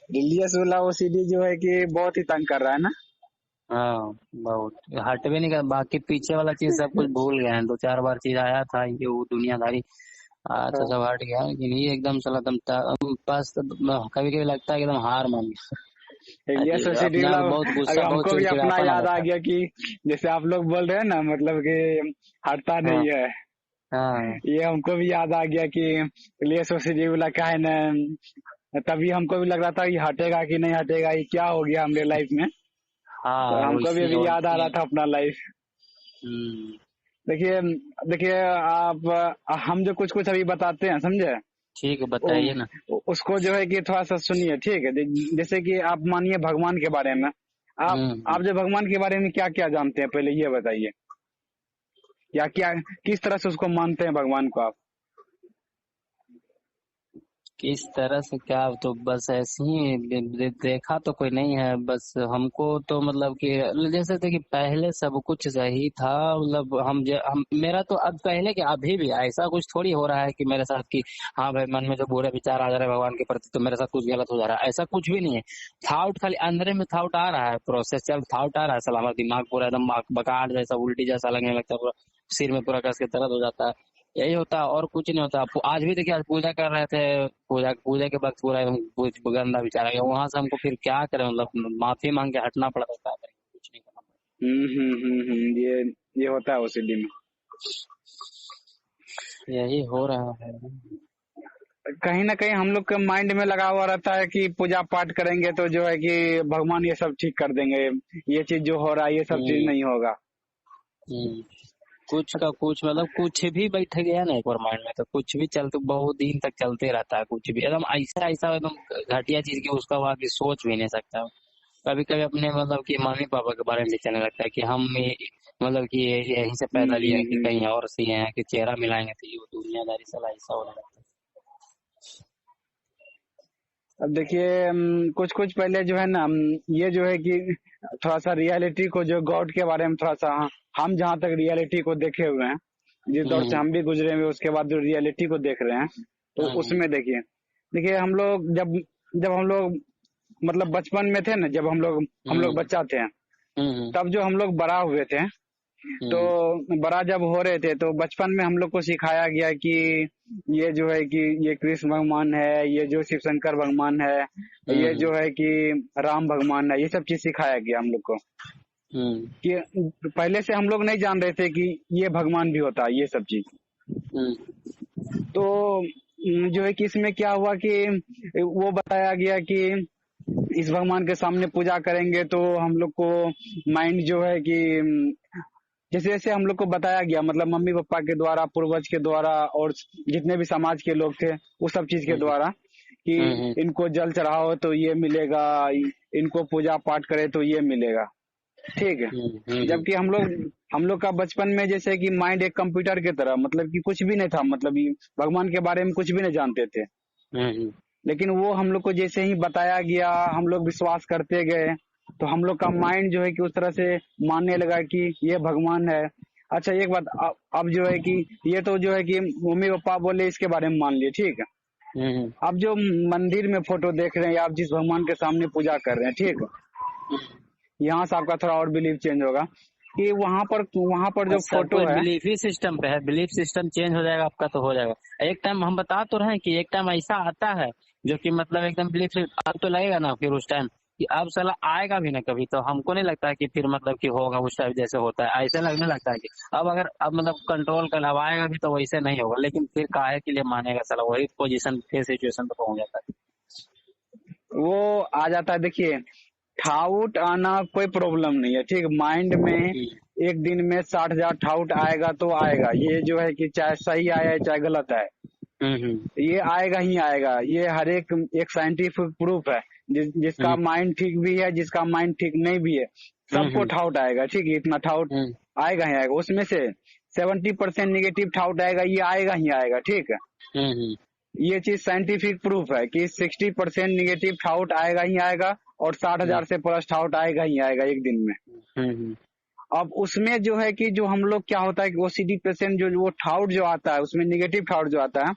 Religious वाला OCD जो है कि बहुत ही तंग कर रहा है ना। हाँ बहुत, हट भी नहीं कर, बाकी पीछे वाला चीज सब कुछ भूल गए हैं। 2-4 बार चीज आया था ये वो दुनियादारी, तो हाँ। सब हट गया। लेकिन ये एकदम साला बस कभी कभी लगता है कि एकदम हार मान गया। रिलीजियस अजीब, ओसीडी अपने आप वाला बहुत अभी गुस्सा, बहुत हमको भी अपना चिड़चिड़ापन आ याद आ जाता है। गया कि जैसे आप लोग बोल रहे हैं ना, मतलब कि हटता हाँ नहीं है। हाँ ये हमको भी याद आ गया कि रिलीजियस ओसीडी वाला क्या है ना, तभी हमको भी लग रहा था कि हटेगा कि नहीं हटेगा, ये क्या हो गया हमारे लाइफ में। तो हाँ हमको भी वैसे अभी याद आ रहा था अपना लाइफ। हम्म, देखिए देखिए आप, हम जो कुछ कुछ अभी बताते हैं समझे, ठीक है बताइए ना। उसको जो है कि थोड़ा सा सुनिए, ठीक है। जैसे कि आप मानिए भगवान के बारे में, आप हम्म, जो भगवान के बारे में क्या क्या जानते हैं पहले ये बताइए, या क्या किस तरह से उसको मानते हैं भगवान को आप। किस तरह से क्या, तो बस ऐसे ही देखा तो कोई नहीं है, बस हमको तो मतलब कि जैसे थे कि पहले सब कुछ सही था, मतलब हम मेरा तो अब पहले के अभी भी ऐसा कुछ थोड़ी हो रहा है कि मेरे साथ कि हाँ भाई मन में जो बुरे विचार आ जा रहे हैं भगवान के प्रति तो मेरे साथ कुछ गलत हो जा रहा है, ऐसा कुछ भी नहीं है। थाउट खाली अंदर में थाउट आ रहा है, प्रोसेस चल थाउट आ रहा है, सलामत दिमाग पूरा एकदम बकार जैसा उल्टी जैसा लगने लगता है, पूरा सिर में पूरा कस के दर्द हो जाता है। यही होता है और कुछ नहीं होता। आज भी देखिए, आज पूजा कर रहे थे, पूजा पूजा के वक्त पूरा एकदम कुछ गंदा विचार आ गया वहां से, हमको फिर क्या करें, मतलब माफी मांग के हटना पड़ा था, क्या करें, कुछ नहीं करना ये होता है ओसीडी में। पड़ा। यही हो रहा है। कहीं ना कहीं हम लोग के माइंड में लगा हुआ रहता है कि पूजा पाठ करेंगे तो जो है कि भगवान ये सब ठीक कर देंगे, ये चीज जो हो रहा है ये सब चीज हम्म नहीं होगा। हम्म, कुछ का कुछ, मतलब कुछ भी बैठ गया ना एक बार माइंड में तो कुछ भी चलते बहुत दिन तक चलते रहता है, कुछ भी एकदम ऐसा ऐसा एकदम घटिया चीज की उसका बाद भी सोच भी नहीं सकता। कभी कभी अपने मतलब कि मम्मी पापा के बारे में सोचने लगता है कि हम मतलब कि यहीं से पैदा लिए हैं कि हम्म। कहीं और से हैं, कि चेहरा मिलाएंगे तो ये दुनियादारी साला ऐसा होने लगता अब देखिए कुछ कुछ पहले जो है ना, ये जो है कि थोड़ा सा रियलिटी को, जो गॉड के बारे में थोड़ा सा, हम जहाँ तक रियलिटी को देखे हुए हैं, जिस है। दौर से हम भी गुजरे हुए उसके बाद जो रियलिटी को देख रहे हैं, तो हम्म उसमें देखिए देखिए हम लोग जब जब हम लोग मतलब बचपन में थे ना, जब हम लोग हम्म बच्चा थे, हम्म तब जो हम लोग बड़ा हुए थे, तो हम्म बड़ा जब हो रहे थे तो बचपन में हम लोग को सिखाया गया कि ये जो है कि ये कृष्ण भगवान है, ये जो शिव शंकर भगवान है, ये हम्म जो है कि राम भगवान है, ये सब चीज सिखाया गया हम लोग को। हम्म कि पहले से हम लोग नहीं जान रहे थे कि ये भगवान भी होता है, ये सब चीज। हम्म तो जो है कि इसमें क्या हुआ कि वो बताया गया कि इस भगवान के सामने पूजा करेंगे तो हम लोग को माइंड जो है कि जैसे जैसे हम लोग को बताया गया, मतलब मम्मी पापा के द्वारा, पूर्वज के द्वारा, और जितने भी समाज के लोग थे वो सब चीज के हम्म द्वारा, कि हम्म इनको जल चढ़ाओ तो ये मिलेगा, इनको पूजा पाठ करे तो ये मिलेगा, ठीक है। हम्म जबकि हम लोग का बचपन में जैसे कि माइंड एक कंप्यूटर की तरह, मतलब कि कुछ भी नहीं था, मतलब ये भगवान के बारे में कुछ भी नहीं जानते थे। हम्म लेकिन वो हम लोग को जैसे ही बताया गया, हम लोग विश्वास करते गए, तो हम लोग का माइंड जो है कि उस तरह से मानने लगा कि ये भगवान है। अच्छा एक बात, अब जो है कि ये तो जो है कि मम्मी पापा बोले इसके बारे में मान लिए, ठीक है। हम्म अब जो मंदिर में फोटो देख रहे हैं, या आप जिस भगवान के सामने पूजा कर रहे हैं, ठीक है, यहाँ से आपका थोड़ा और बिलीव चेंज होगा कि वहां पर जो सब फोटो कुछ है। बिलीफ ही सिस्टम पे है, बिलीफ सिस्टम चेंज हो जाएगा आपका तो हो जाएगा। एक टाइम हम बता तो रहे हैं कि एक टाइम ऐसा आता है जो कि मतलब एकदम बिलीफ, अब तो लगेगा ना फिर उस टाइम कि अब साला आएगा भी ना कभी, तो हमको नहीं लगता है कि फिर मतलब कि होगा उस टाइम जैसे होता है, ऐसे लगने लगता है कि अब मतलब कंट्रोल कर, अब आएगा भी तो वैसे नहीं होगा, लेकिन फिर काहे के लिए मानेगा साला, वही पोजीशन फिर सिचुएशन पे पहुंच जाता वो आ जाता है, देखिए थाउट आना कोई प्रॉब्लम नहीं है, ठीक। माइंड में है। एक दिन में 60,000 थाउट आएगा तो आएगा, ये जो है कि चाहे सही आया है चाहे गलत है, हम्म ये आएगा ही आएगा। ये हर एक साइंटिफिक प्रूफ है। जिसका हम्म माइंड ठीक भी है, जिसका माइंड ठीक नहीं भी है, सबको हम्म थाउट आएगा, ठीक है। इतना थाउट हम्म आएगा ही आएगा, उसमें से 70% निगेटिव थाउट आएगा, ये आएगा ही आएगा, ठीक है। हम्म ये चीज साइंटिफिक प्रूफ है कि 60% निगेटिव थाउट आएगा ही आएगा, और 60,000 से प्लस थाउट आएगा ही आएगा एक दिन में। हम्म अब उसमें जो है कि जो हम लोग क्या होता है कि ओसीडी पेशेंट जो वो थाउट जो आता है, उसमें निगेटिव थाउट जो आता है,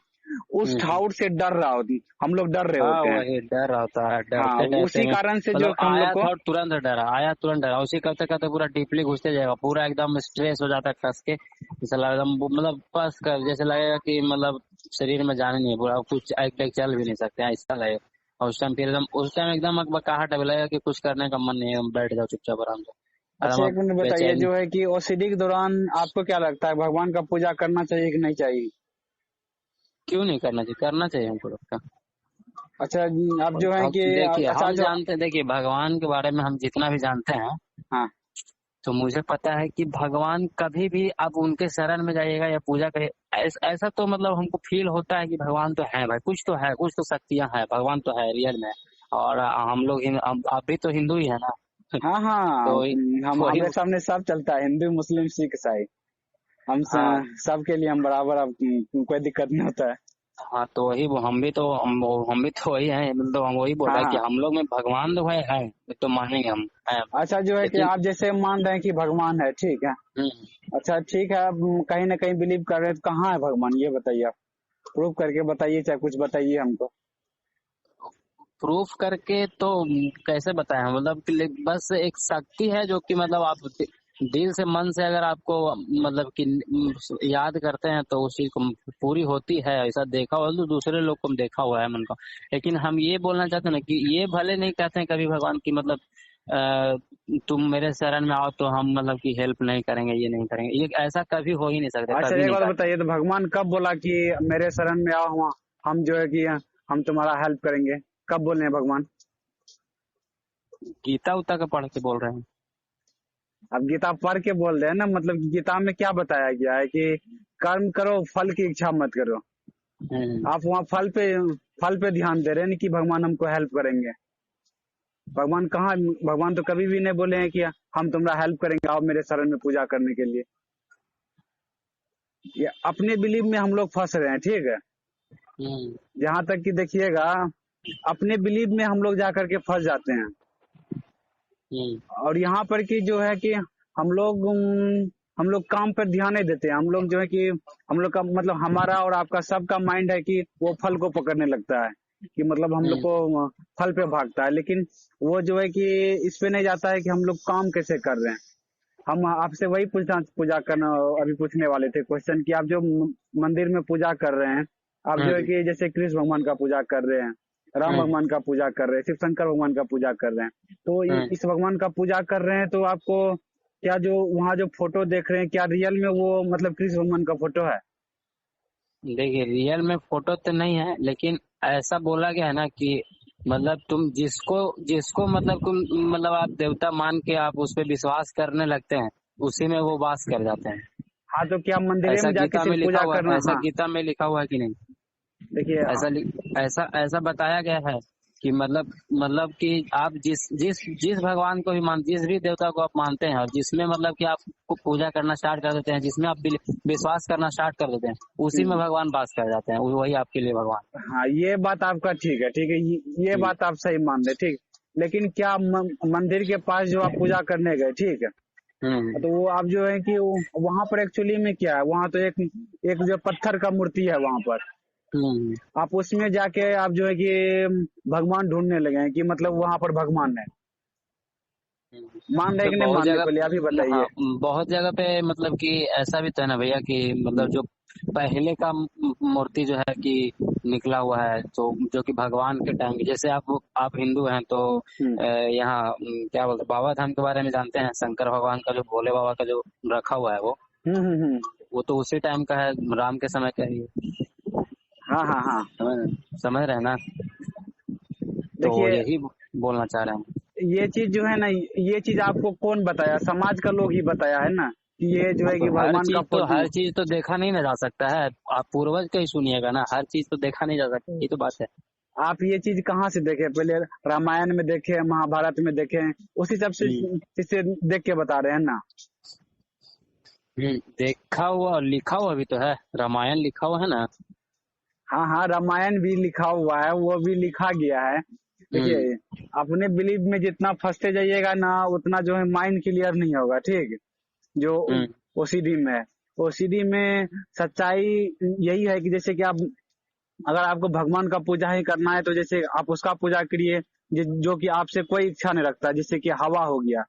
उस ठाउर से डर रहा होती, हम लोग डर रहे हाँ होते हैं। वही डर होता है, हाँ, डरते डरते उसी में कारण से जो मतलब हम लोग आया को। था तुरंत डरा, आया तुरंत डरा, उसी करते करते पूरा डीपली घुसते जाएगा, पूरा एकदम स्ट्रेस हो जाता है कस के, जैसे लगा एकदम मतलब बस कर, जैसे लगेगा कि मतलब शरीर में जान ही नहीं है, पूरा कुछ एक एक चल भी नहीं सकते हैं, ऐसा लगेगा। और उस टाइम फिर एकदम, उस टाइम एकदम बकाहट अभी लगेगा कि कुछ करने का मन नहीं है, बैठ जाओ चुपचाप आराम से, अच्छा, आराम एक मिनट बताइए, बेचैनी। जो है कि ओसीडी के दौरान आपको क्या लगता है, भगवान का पूजा करना चाहिए कि नहीं चाहिए? क्यों नहीं करना चाहिए, करना चाहिए हमको लगता है। अच्छा जी, आप जो है अब कि देखिए अच्छा हम जो। जानते हैं, देखिए भगवान के बारे में हम जितना भी जानते हैं, हाँ। तो मुझे पता है कि भगवान कभी भी आप उनके शरण में जाइएगा या पूजा करिए, ऐसा तो मतलब हमको फील होता है कि भगवान तो है भाई, कुछ तो है, कुछ तो शक्तियां हैं, भगवान तो है रियल में। और हम लोग आप भी तो हिंदू ही है ना। हाँ हाँ, तो हम वही। हमारे सामने सब चलता है, हिंदू मुस्लिम सिख ईसाई। हाँ सबके लिए हम बराबर, अब कोई दिक्कत नहीं होता है। हाँ, तो वही वो हम भी तो वही है, मतलब तो हम वही बोल हाँ रहे हैं कि हाँ। हम लोग में भगवान तो भाई है, ये तो मानेंगे हम है। अच्छा, जो है कि लेकिन आप जैसे मान रहे हैं कि भगवान है, ठीक है। हम्म, अच्छा ठीक है, आप कहीं ना कहीं बिलीव कर रहे हैं, तो कहाँ है भगवान, ये बताइए आप। प्रूफ करके बताइए, चाहे कुछ बताइए हमको। प्रूफ करके तो कैसे बताएं हम, मतलब कि बस एक शक्ति है जो कि मतलब आप दिल से मन से अगर आपको मतलब कि याद करते हैं तो उस चीज को पूरी होती है, ऐसा देखा हुआ तो दूसरे लोग को देखा हुआ है मन को। लेकिन हम ये बोलना चाहते हैं ना कि ये भले नहीं कहते हैं कभी भगवान की मतलब तुम मेरे शरण में आओ तो हम मतलब कि हेल्प नहीं करेंगे, ये नहीं करेंगे, ये ऐसा कभी हो ही नहीं सकता, अच्छा, कभी एक नहीं बात कहते हैं। बताइए, तो भगवान कब बोला कि मेरे शरण में आओ, हम जो है कि हम तुम्हारा हेल्प करेंगे? कब बोले हैं भगवान? गीता उता का पढ़ के बोल रहे हैं। अब गीता पढ़ के बोल रहे हैं ना, मतलब कि गीता में क्या बताया गया है कि कर्म करो, फल की इच्छा मत करो। हम्म आप वहाँ फल पे ध्यान दे रहे हैं कि भगवान हमको हेल्प करेंगे। भगवान कहाँ, भगवान तो कभी भी नहीं बोले हैं कि हम तुम्हारा हेल्प करेंगे, आओ मेरे शरण में पूजा करने के लिए। ये अपने बिलीव में हम लोग फंस रहे हैं, ठीक है। हम्म जहां तक कि देखिएगा, अपने बिलीव में हम लोग जाकर के फंस जाते हैं। हम्म और यहाँ पर कि जो है कि हम लोग काम पर ध्यान नहीं देते हैं। हम लोग जो है कि हम लोग का मतलब, हमारा और आपका सबका माइंड है कि वो फल को पकड़ने लगता है, कि मतलब हम लोग हम्म को फल पे भागता है। लेकिन वो जो है कि इस पे नहीं जाता है कि हम लोग काम कैसे कर रहे हैं। हम आपसे वही पूजा करना अभी पूछने वाले थे क्वेश्चन, कि आप जो मंदिर में पूजा कर रहे हैं, आप जो है हम्म कि जैसे कृष्ण भगवान का पूजा कर रहे हैं, राम हम्म भगवान का पूजा कर रहे हैं, शिव शंकर भगवान का पूजा कर रहे हैं, तो हम्म। इस भगवान का पूजा कर रहे हैं, तो आपको क्या जो वहाँ जो फोटो देख रहे हैं, क्या रियल में वो मतलब कृष्ण भगवान का फोटो है? देखिए रियल में फोटो तो नहीं है, लेकिन ऐसा बोला गया है ना कि मतलब तुम जिसको जिसको मतलब तुम मतलब आप देवता मान के आप उस पर विश्वास करने लगते हैं, उसी में वो वास कर जाते हैं। हाँ, तो क्या मंदिर ऐसा में जाके गीता में सिर्फ लिखा पूजा हुआ है, करना? ऐसा हाँ, गीता में लिखा हुआ है कि नहीं? देखिए। ऐसा ऐसा बताया गया है कि मतलब कि आप जिस जिस जिस भगवान को भी जिस भी देवता को आप मानते हैं, और जिसमें मतलब कि आप पूजा करना स्टार्ट कर देते हैं, जिसमें आप विश्वास करना स्टार्ट कर देते हैं, उसी में भगवान वास कर जाते हैं, वही आपके लिए भगवान। हाँ, ये बात आपका ठीक है, ठीक है, ये हम्म बात आप सही मान रहे, ठीक। लेकिन क्या मंदिर के पास जो आप पूजा करने गए, ठीक है, हम्म तो वो आप जो है कि वहां पर एक्चुअली में क्या है, वहां तो एक एक जो पत्थर का मूर्ति है वहां पर। हम्म आप उसमें जाके आप जो है कि भगवान ढूंढने लगे हैं, कि मतलब वहां पर भगवान है। मान रहे तो कि नहीं बहुत मान रहे, जगह, पहले अभी हाँ बताइए। बहुत जगह पे मतलब कि ऐसा भी तो है ना भैया कि मतलब जो पहले का मूर्ति जो है कि निकला हुआ है, तो जो कि भगवान के टाइम की, जैसे आप हिंदू हैं तो हम्म यहाँ क्या बोलते हैं, बाबा धाम के बारे में जानते हैं, शंकर भगवान का जो भोले बाबा का जो रखा हुआ है हम्म। वो तो उसी टाइम का है, राम के समय का ही है। हाँ हाँ हाँ। समझ रहे हैं ना? तो देखिए, यही बोलना चाह रहे हैं। ये चीज जो है ना, ये चीज आपको कौन बताया? समाज का लोग ही बताया है ना, कि ये जो हाँ, है कि भगवान का फोटो। हर चीज तो देखा नहीं ना जा सकता है, आप पूर्वज का ही सुनिएगा ना, हर चीज तो देखा नहीं जा सकता, ये तो बात है। आप ये चीज कहाँ से देखे? पहले रामायण में देखे, महाभारत में देखे, उसी सब से हम्म से देख के बता रहे हैं ना। देखा हुआ और लिखा हुआ भी तो है, रामायण लिखा हुआ है ना। हाँ हाँ, रामायण भी लिखा हुआ है, वो भी लिखा गया है। हम्म देखिए, अपने बिलीव में जितना फंसते जाइएगा ना, उतना जो है माइंड क्लियर नहीं होगा, ठीक। जो हम्म ओसीडी में है, ओसीडी में सच्चाई यही है कि जैसे कि आप अगर आपको भगवान का पूजा ही करना है तो जैसे आप उसका पूजा करिए जो कि आपसे कोई इच्छा नहीं रखता, जैसे कि हवा हो गया,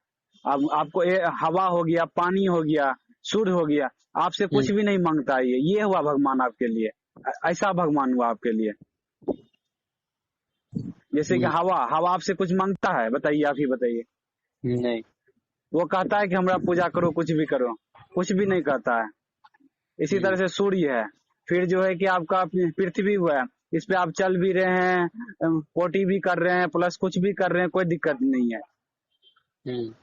अब आपको हवा हो गया, पानी हो गया, सूर्य हो गया, आपसे हम्म कुछ भी नहीं मांगता है, ये हुआ भगवान आपके लिए। ऐसा भगवान हुआ आपके लिए। जैसे कि हम्म, हवा हवा आपसे कुछ मांगता है? बताइए, आप ही बताइए। नहीं। वो कहता है कि हमरा पूजा करो, कुछ भी करो, कुछ भी नहीं कहता है। इसी तरह हम्म से सूर्य है, फिर जो है कि आपका पृथ्वी हुआ है, इस पे आप चल भी रहे हैं, पोटी भी कर रहे हैं, प्लस कुछ भी कर रहे हैं, कोई दिक्कत नहीं है। हम्म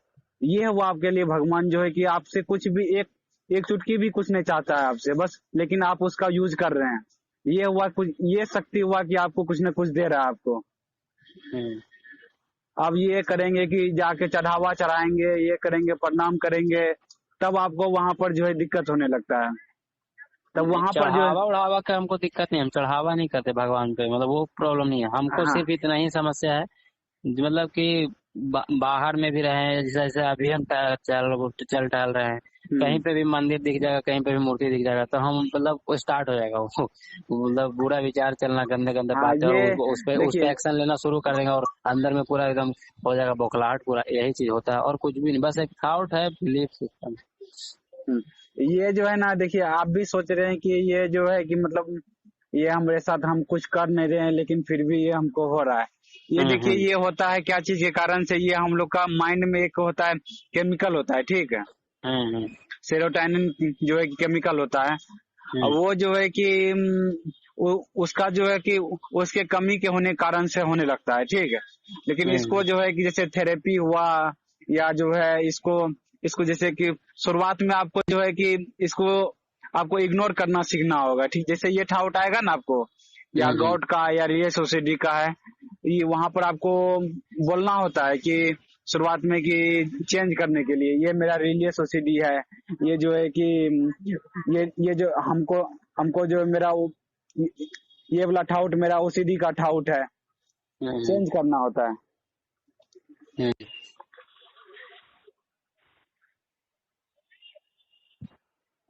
ये हुआ आपके लिए भगवान, जो है कि आपसे कुछ भी एक एक चुटकी भी कुछ नहीं चाहता है आपसे, बस लेकिन आप उसका यूज कर रहे हैं। ये हुआ कुछ, ये शक्ति हुआ कि आपको कुछ न कुछ दे रहा है आपको। हम्म अब ये करेंगे कि जाके चढ़ावा चढ़ाएंगे, ये करेंगे, प्रणाम करेंगे, तब आपको वहां पर जो है दिक्कत होने लगता है। तब नहीं, वहां पर जो है, चढ़ावा उढ़ावा का हमको दिक्कत नहीं, हम चढ़ावा नहीं करते भगवान पे, मतलब वो प्रॉब्लम नहीं है हमको, हाँ। सिर्फ इतना ही समस्या है। मतलब कि बाहर में भी रहे, जैसे अभी हम चल टहल रहे हैं, कहीं हम्म। पे भी मंदिर दिख जाएगा, कहीं पे भी मूर्ति दिख जाएगा, तो हम मतलब वो स्टार्ट हो जाएगा वो मतलब बुरा विचार चलना, गंदे गंदे हाँ, बातें, और ये उस पे देखिए। एक्शन लेना शुरू कर देंगे, और अंदर में पूरा एकदम हो जाएगा बौखलाहट, पूरा यही चीज होता है और कुछ भी नहीं, बस एक थॉट है, बिलीफ सिस्टम। हम्म, ये जो है ना, देखिए आप भी सोच रहे हैं कि ये जो है कि मतलब ये हमारे साथ, हम कुछ कर नहीं रहे हैं लेकिन फिर भी ये हमको हो रहा है। ये देखिए, हम्म ये होता है क्या चीज के कारण से, ये हम लोग का माइंड में एक होता है, केमिकल होता है, ठीक है, हम्म सेरोटोनिन जो है कि केमिकल होता है। अब हम्म वो जो है कि उसका जो है कि उसके कमी के होने कारण से होने लगता है, ठीक है। लेकिन इसको हम्म जो है कि जैसे थेरेपी हुआ, या जो है इसको इसको जैसे कि शुरुआत में आपको जो है कि इसको आपको इग्नोर करना सीखना होगा, ठीक। जैसे ये ठाउट आएगा ना आपको, या हम्म गॉड का या रियल सोसाइटी का है, ये वहां पर आपको बोलना होता है कि शुरुआत में कि चेंज करने के लिए, ये मेरा रिलीजियस ओसीडी है, ये जो है कि ये जो हमको हमको जो मेरा ये वाला ठाउट मेरा ओसीडी का ठाउट है, हम्म चेंज करना होता है। हम्म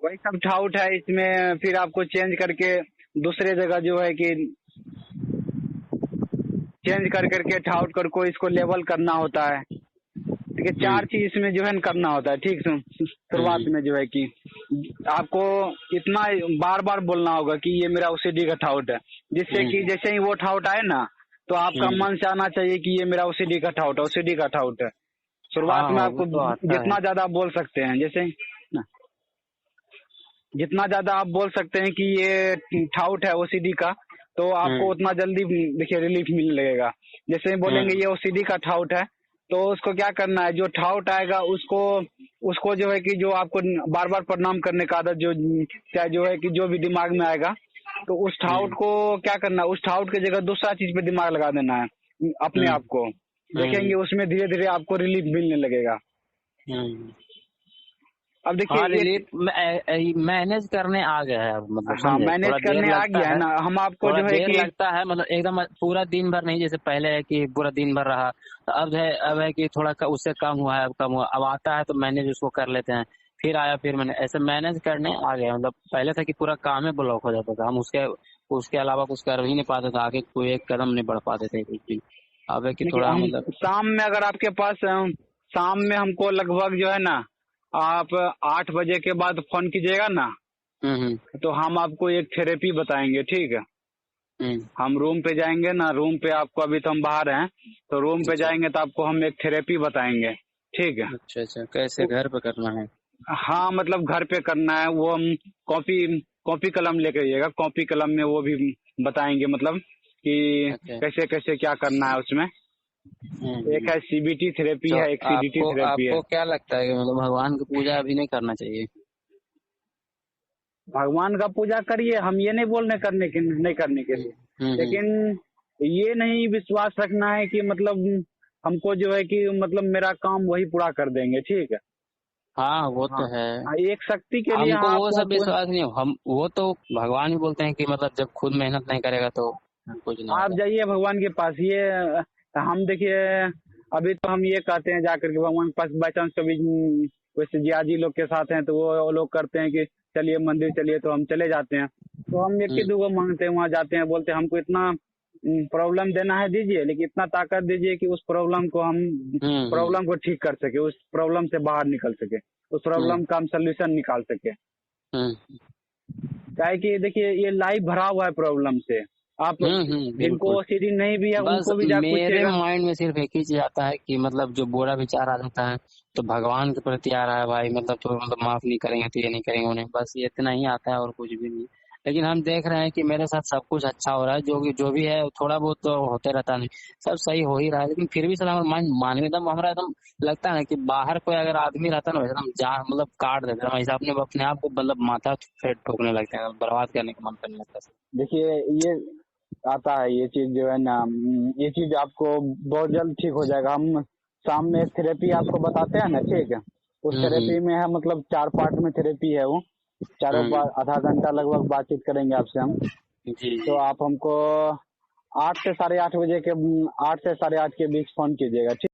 वही सब ठाउट है इसमें, फिर आपको चेंज करके दूसरे जगह जो है कि चेंज कर करके ठाउट को इसको लेवल करना होता है। देखिए, चार हम्म चीज इसमें जो है न करना होता है, ठीक। शुरुआत हम्म में जो है कि आपको इतना बार बार बोलना होगा कि ये मेरा ओसीडी का ठाउट है, जिससे कि हम्म जैसे ही वो ठाउट आए ना, तो आपका हम्म, मन से आना चाहिए कि ये मेरा ओसीडी का ठाउट है, ओसीडी का ठाउट है। हाँ शुरुआत में हाँ, वो आपको तो आता है। जितना ज्यादा आप बोल सकते हैं, जैसे ना, जितना ज्यादा आप बोल सकते हैं कि ये ठाउट है ओसीडी का, तो आपको हम्म उतना जल्दी देखिए रिलीफ मिलने लगेगा। जैसे ही बोलेंगे हम्म ये ओसीडी का ठाउट है, तो उसको क्या करना है, जो ठाउट आएगा उसको उसको जो है कि जो आपको बार बार प्रणाम करने का आदत जो चाहे जो है कि जो भी दिमाग में आएगा, तो उस ठाउट हम्म को क्या करना है, उस ठाउट की जगह दूसरा चीज पे दिमाग लगा देना है अपने हम्म आप को। देखेंगे हम्म उसमें धीरे धीरे आपको रिलीफ मिलने लगेगा। हम्म। अब हाँ, देखिए एक, रिलीफ मैनेज करने आ गया है अब, मतलब हाँ, समझे, मैनेज थोड़ा देर करने आ लगता गया है है, ना, हम आपको थोड़ा जो है देर कि लगता है, मतलब एकदम पूरा दिन भर नहीं, जैसे पहले है कि पूरा दिन भर रहा, तो अब है कि थोड़ा उससे कम हुआ है, अब कम हुआ, अब आता है तो मैनेज उसको कर लेते हैं, फिर आया, फिर मैंने ऐसे मैनेज करने आ गया। मतलब पहले था कि पूरा काम ही ब्लॉक हो जाता था, हम उसके उसके अलावा कुछ कर ही नहीं पाते थे, आगे कोई एक कदम नहीं बढ़ पाते थे कुछ भी। अब है कि देखिए, थोड़ा हम मतलब। शाम में अगर आपके पास शाम में हमको लगभग जो है ना, आप 8 बजे के बाद फोन कीजिएगा ना, हम्म तो हम आपको एक थेरेपी बताएंगे, ठीक है। हम्म हम रूम पे जाएंगे ना, रूम पे आपको, अभी तो हम बाहर हैं, तो रूम पे अच्छा जाएंगे तो आपको हम एक थेरेपी बताएंगे, ठीक है। अच्छा अच्छा, कैसे घर पे करना है? हाँ, मतलब घर पे करना है, वो हम कॉपी कॉपी कलम लेके आइएगा, कॉपी कलम में वो भी बताएंगे, मतलब कि अच्छा। कैसे कैसे क्या करना है उसमें। एक हम्म। है सीबीटी थेरेपी तो है, एक सीडीटी आपको थेरेपी है। आपको क्या लगता है कि मतलब भगवान की पूजा अभी नहीं करना चाहिए? भगवान का पूजा करिए, हम ये नहीं बोल रहे करने के नहीं करने के हम्म लिए, हम्म। लेकिन ये नहीं विश्वास रखना है कि मतलब हमको जो है कि मतलब मेरा काम वही पूरा कर देंगे, ठीक है। हाँ वो हाँ, तो है। हाँ, एक शक्ति के लिए, हमको हाँ, वो आपको सब विश्वास नहीं है, हम वो तो भगवान ही बोलते हैं कि मतलब जब खुद मेहनत नहीं करेगा तो कुछ नहीं आप होगा। जाइए भगवान के पास, ये हम देखिए, अभी तो हम ये कहते हैं जाकर के भगवान के पास, बाई चांस कभी वैसे जियाजी लोग के साथ हैं तो वो लोग करते हैं कि चलिए मंदिर चलिए, तो हम चले जाते हैं। तो हम एक ही हम्म, दूगो मांगते हैं, वहाँ जाते हैं, बोलते हैं हमको इतना प्रॉब्लम देना है दीजिए, लेकिन इतना ताकत दीजिए कि उस प्रॉब्लम को हम हम्म, प्रॉब्लम को ठीक कर सके, उस प्रॉब्लम से बाहर निकल सके, उस हम्म, प्रॉब्लम का हम सोल्यूशन निकाल सके। हम्म, क्या है कि देखिए ये लाइफ भरा हुआ है प्रॉब्लम से। आप जिनको बिल्कुल। ओसीडी नहीं भी है बस उनको भी जाके मेरे पूछिएगा। माइंड में सिर्फ एक ही चीज आता है कि मतलब जो बुरा विचार आ जाता है तो भगवान के प्रति आ रहा है भाई, मतलब तो मतलब माफ नहीं करेंगे तो ये नहीं करेंगे उन्हें, बस ये इतना ही आता है और कुछ भी नहीं। लेकिन हम देख रहे हैं कि मेरे साथ सब कुछ अच्छा हो रहा है, जो भी है थोड़ा बहुत तो होते रहता नहीं, सब सही हो ही रहा है, लेकिन फिर भी साला हमारा माइंड मानने एकदम हमारा एकदम लगता है ना कि बाहर कोई अगर आदमी रहता है ना एकदम जान मतलब काट देता है, वैसे अपने आप को मतलब माथा फेट ठोकने लगते हैं, बर्बाद करने का मन करने लगता है। देखिए ये आता है, ये चीज जो है ना, ये चीज आपको बहुत जल्द ठीक हो जाएगा। हम शाम में एक थेरेपी आपको बताते हैं ना, ठीक है। उस हम्म, थेरेपी में है मतलब 4 पार्ट में थेरेपी है वो। चारों हम्म, पार्ट आधा घंटा लगभग बातचीत करेंगे आपसे हम। जी तो जी। आप हमको 8 से 8:30 बजे के 8 से 8:30 के बीच फोन कीजिएगा, ठीक।